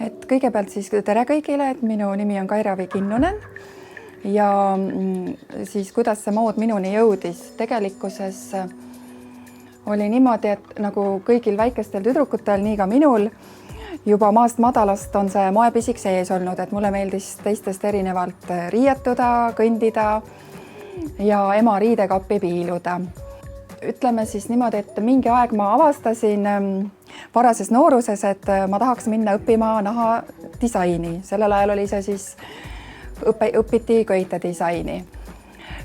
Et kõigepealt siis tere kõigile, et minu nimi on Kairavi Kinnunen ja siis kuidas see mood minuni jõudis. Tegelikkuses oli niimoodi, et nagu kõigil väikestel tüdrukutel, nii ka minul, juba maast madalast on see moepisik sees olnud, et mulle meeldis teistest erinevalt riietuda, kõndida ja ema riidekappi piiluda. Ütleme siis niimoodi, et mingi aeg ma avastasin varases nooruses, et ma tahaks minna õppima nahadisaini. Sellel ajal oli see siis, õpiti köitedisaini.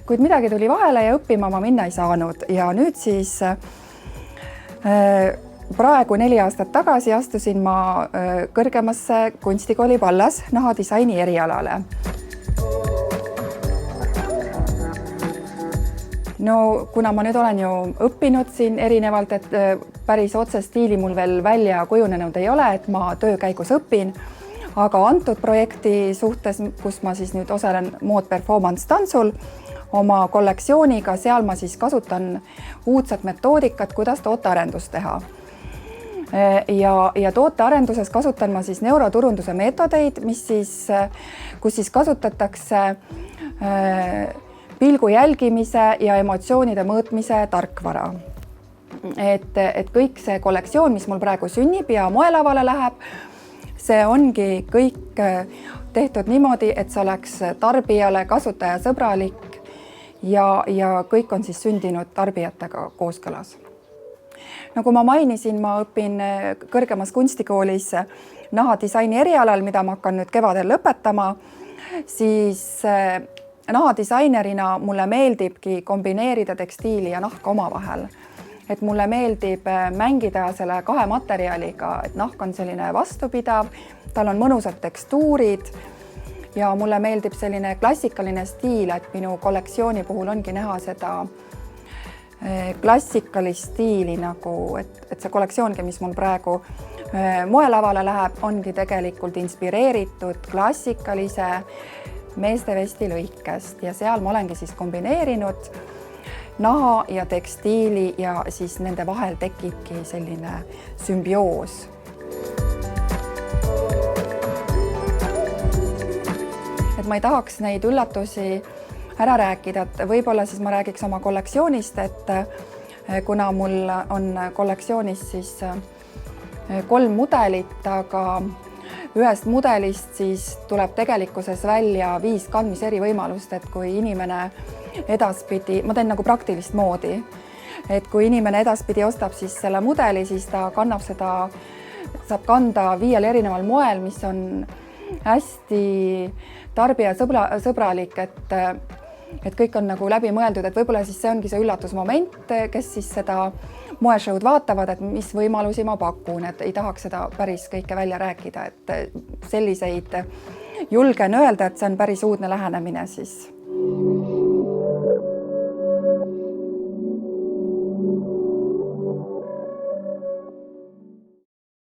Kuid midagi tuli vahele ja õppima ma minna ei saanud. Ja nüüd siis praegu 4 aastat tagasi astusin ma kõrgemasse kunstikooli vallas nahadisaini erialale. No kuna ma nüüd olen ju õppinud siin erinevalt, et päris otse stiili mul veel välja kujunenud ei ole, et ma töö käigus õpin, aga antud projekti suhtes, kus ma siis nüüd osalen Mood Performance tantsul oma kollektsiooniga, seal ma siis kasutan uudset metoodikat, kuidas tootearendust teha. Ja tootearenduses kasutan ma siis neuroturunduse meetodeid, kus siis kasutatakse pilgu jälgimise ja emotsioonide mõõtmise tarkvara. Et kõik see kollektsioon, mis mul praegu sünnib ja moelavale läheb, see ongi kõik tehtud niimoodi, et see oleks tarbijale kasutajasõbralik ja kõik on siis sündinud tarbijatega kooskõlas. Nagu ma mainisin, ma õpin kõrgemas kunstikoolis nahadisaini erialal, mida ma hakkan nüüd kevadel lõpetama, siis nahadisainerina mulle meeldibki kombineerida tekstiili ja nahka omavahel. Et mulle meeldib mängida selle 2 materjaliga, et nahk on selline vastupidav, tal on mõnusad tekstuurid ja mulle meeldib selline klassikaline stiil, et minu kollektsiooni puhul ongi näha seda klassikalist stiili, nagu, et see kollektsioongi, mis mul praegu moelavale läheb, ongi tegelikult inspireeritud klassikalise meestevesti lõikest ja seal ma olengi siis kombineerinud naha ja tekstiili ja siis nende vahel tekibki selline sümbioos. Et ma ei tahaks neid üllatusi ära rääkida, et võib-olla siis ma räägiks oma kollektsioonist, et kuna mul on kollektsioonis siis 3 mudelit, aga ühest mudelist siis tuleb tegelikkuses välja 5 kandmise eri võimalust, et kui inimene edaspidi, ma teen nagu praktilist moodi, et kui inimene edaspidi ostab siis selle mudeli, siis ta kannab seda, saab kanda 5 erineval moel, mis on hästi tarbijasõbralik, et kõik on nagu läbi mõeldud, et võib-olla siis see ongi see üllatusmoment, kes siis seda moeshow'd vaatavad, et mis võimalusi ma pakun, et ei tahaks seda päris kõike välja rääkida, et selliseid julgen öelda, et see on päris uudne lähenemine siis.